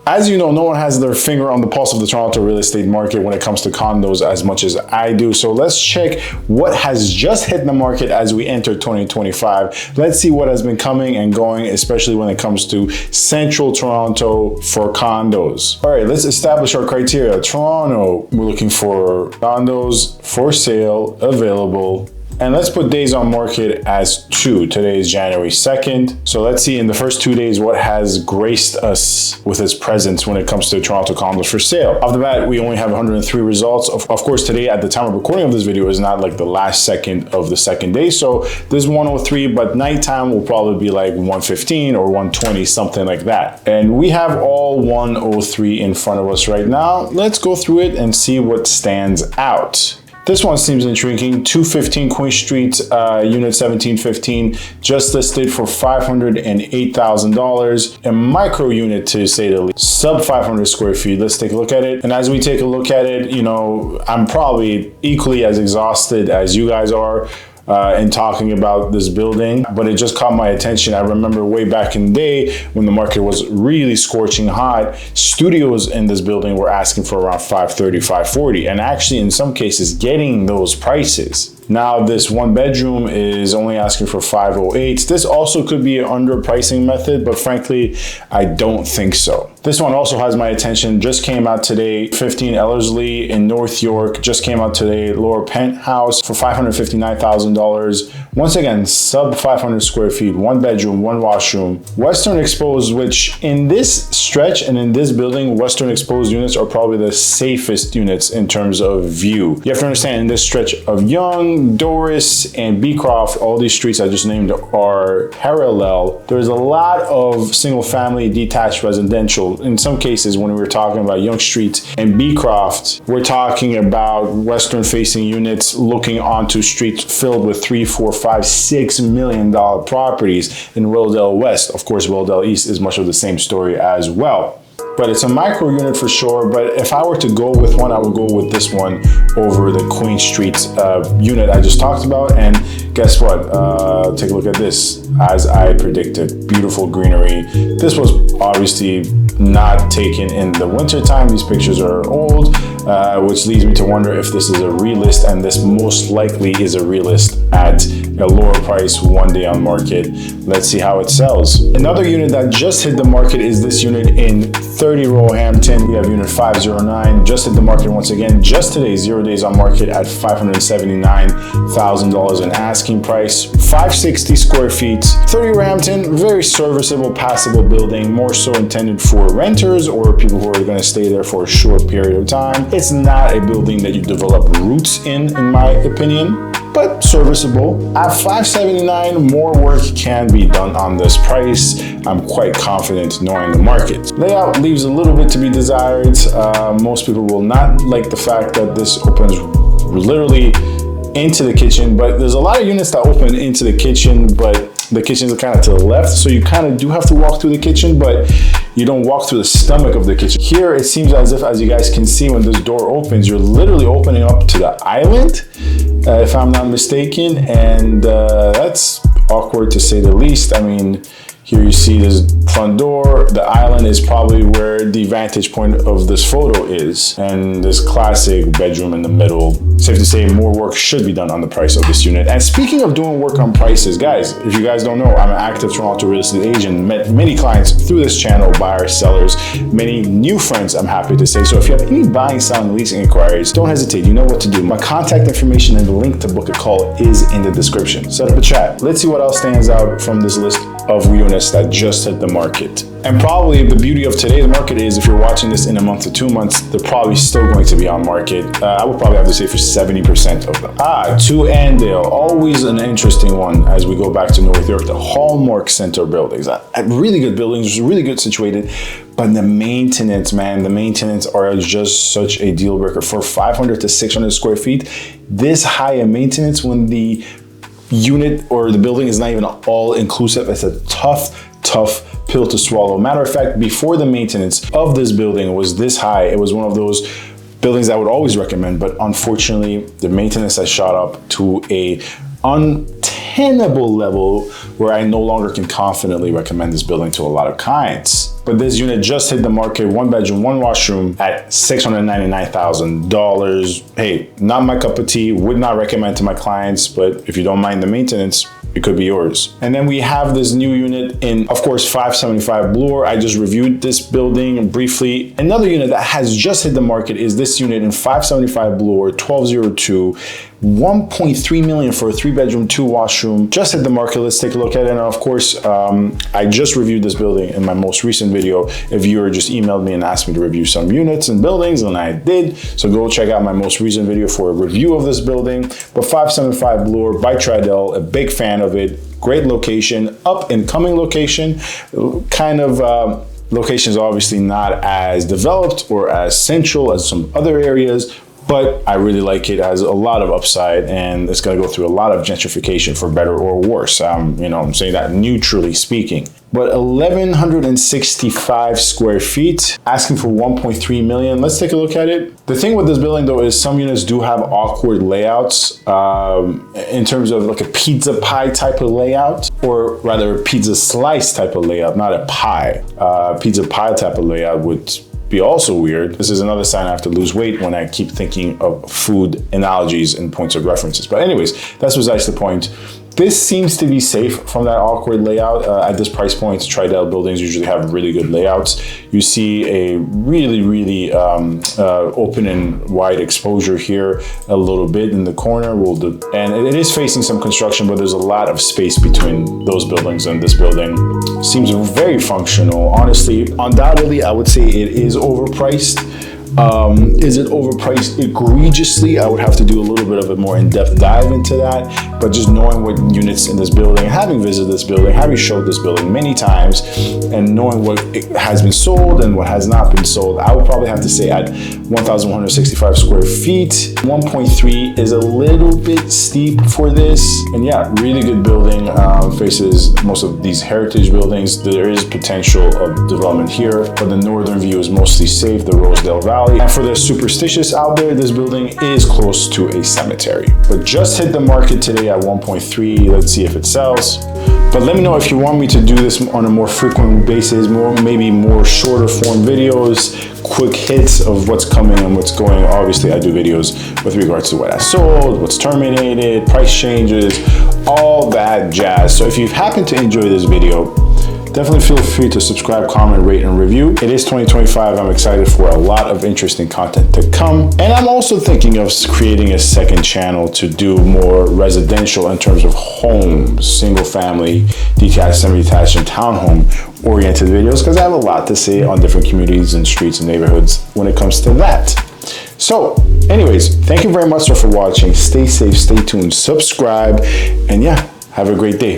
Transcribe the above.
As you know, no one has their finger on the pulse of the Toronto real estate market when it comes to condos as much as I do. So let's check what has just hit the market as we enter 2025. Let's see what has been coming and going, especially when it comes to central Toronto for condos. All right, let's establish our criteria. Toronto, we're looking for condos for sale, available. And let's put days on market as 2. Today is January 2nd. So let's see in the first 2 days what has graced us with its presence when it comes to Toronto condos for sale. Off the bat, we only have 103 results. Of course, today at the time of recording of this video is not like the last second of the second day. So there's 103, but nighttime will probably be like 115 or 120, something like that. And we have all 103 in front of us right now. Let's go through it and see what stands out. This one seems intriguing. 215 Queen Street, unit 1715, just listed for $508,000. A micro unit to say the least, sub 500 square feet. Let's take a look at it. And as we take a look at it, you know, I'm probably equally as exhausted as you guys are in talking about this building, but it just caught my attention. I remember way back in the day when the market was really scorching hot, studios in this building were asking for around $530, $540, and actually in some cases getting those prices. Now this one bedroom is only asking for $508. This also could be an underpricing method, but frankly, I don't think so. This one also has my attention, just came out today. 15 Ellerslie in North York, just came out today. Lower Penthouse for $559,000. Once again, sub 500 square feet, 1 bedroom, 1 washroom. Western exposed, which in this stretch and in this building, Western exposed units are probably the safest units in terms of view. You have to understand in this stretch of Yonge, Doris, and Beecroft, all these streets I just named are parallel. There's a lot of single family detached residential. In some cases, when we were talking about Yonge Street and Beecroft, we're talking about western facing units looking onto streets filled with $3, $4, $5, $6 million properties in Willdale West. Of course, Willdale East is much of the same story as well. But it's a micro unit for sure. But if I were to go with one, I would go with this one over the Queen Street unit I just talked about. And guess what? Take a look at this. As I predicted, beautiful greenery. This was obviously not taken in the winter time. These pictures are old, which leads me to wonder if this is a relist, and this most likely is a relist at a lower price, 1 day on market. Let's see how it sells. Another unit that just hit the market is this unit in 30 Roehampton. We have unit 509, just hit the market once again, just today, 0 days on market at $579,000 in asking price, 560 square feet, 30 Roehampton, very serviceable, passable building, more so intended for renters or people who are going to stay there for a short period of time. It's not a building that you develop roots in my opinion, but serviceable. At $579, more work can be done on this price. I'm quite confident knowing the market. Layout leaves a little bit to be desired. Most people will not like the fact that this opens literally into the kitchen, but there's a lot of units that open into the kitchen, but the kitchens are kind of to the left, so you kind of do have to walk through the kitchen, but you don't walk through the stomach of the kitchen. Here, it seems as if, as you guys can see, when this door opens, you're literally opening up to the island, if I'm not mistaken, and that's awkward to say the least. I mean, here you see this front door. The island is probably where the vantage point of this photo is, and this classic bedroom in the middle. Safe to say more work should be done on the price of this unit. And speaking of doing work on prices, guys, if you guys don't know, I'm an active Toronto real estate agent, met many clients through this channel, buyers, sellers, many new friends, I'm happy to say. So if you have any buying, selling, leasing inquiries, don't hesitate, you know what to do. My contact information and the link to book a call is in the description. Set up a chat. Let's see what else stands out from this list of units that just hit the market. And probably the beauty of today's market is if you're watching this in a month to 2 months, they're probably still going to be on market. I would probably have to say for 70% of them. 2 Andale, always an interesting one as we go back to North York, the Hallmark Center buildings. Really good buildings, really good situated, but the maintenance, man, the maintenance are just such a deal breaker. For 500 to 600 square feet, this high in maintenance when the unit or the building is not even all inclusive, it's a tough pill to swallow. Matter of fact, before the maintenance of this building was this high, it was one of those buildings I would always recommend, but unfortunately the maintenance has shot up to a untenable tenable level where I no longer can confidently recommend this building to a lot of clients. But this unit just hit the market, 1 bedroom, 1 washroom at $699,000. Hey, not my cup of tea, would not recommend to my clients, but if you don't mind the maintenance, it could be yours. And then we have this new unit in, of course, 575 Bloor. I just reviewed this building briefly. Another unit that has just hit the market is this unit in 575 Bloor, 1202. 1.3 million for a 3-bedroom, 2-washroom. Just hit the market. Let's take a look at it. And of course, I just reviewed this building in my most recent video. A viewer just emailed me and asked me to review some units and buildings, and I did. So go check out my most recent video for a review of this building. But 575 Bloor by Tridel, a big fan of it. Great location, up and coming location. Kind of locations obviously not as developed or as central as some other areas, but I really like it. It has a lot of upside, and it's gonna go through a lot of gentrification for better or worse. I'm saying that neutrally speaking. But 1,165 square feet, asking for 1.3 million. Let's take a look at it. The thing with this building though is some units do have awkward layouts in terms of like a pizza pie type of layout, or rather a pizza slice type of layout, not a pie. Pizza pie type of layout would be also weird. This is another sign I have to lose weight when I keep thinking of food analogies and points of references. But anyways, that's besides the point. This seems to be safe from that awkward layout. At this price point, Tridel buildings usually have really good layouts. You see a really open and wide exposure here, a little bit in the corner. And it is facing some construction, but there's a lot of space between those buildings and this building. Seems very functional. Honestly, undoubtedly, I would say it is overpriced. Is it overpriced egregiously? I would have to do a little bit of a more in-depth dive into that, but just knowing what units in this building, having visited this building, having showed this building many times, and knowing what has been sold and what has not been sold, I would probably have to say at 1,165 square feet, 1.3 is a little bit steep for this. And yeah, really good building, faces most of these heritage buildings. There is potential of development here, but the northern view is mostly safe, the Rosedale Valley. And for the superstitious out there, this building is close to a cemetery, but just hit the market today at 1.3. Let's see if it sells. But let me know if you want me to do this on a more frequent basis, maybe more shorter form videos, quick hits of what's coming and what's going. Obviously, I do videos with regards to what I sold, what's terminated, price changes, all that jazz. So if you happen to enjoy this video, definitely feel free to subscribe, comment, rate, and review. It is 2025. I'm excited for a lot of interesting content to come. And I'm also thinking of creating a second channel to do more residential in terms of homes, single family, detached, semi-detached, and townhome oriented videos, because I have a lot to say on different communities and streets and neighborhoods when it comes to that. So anyways, thank you very much for watching. Stay safe, stay tuned, subscribe, and yeah, have a great day.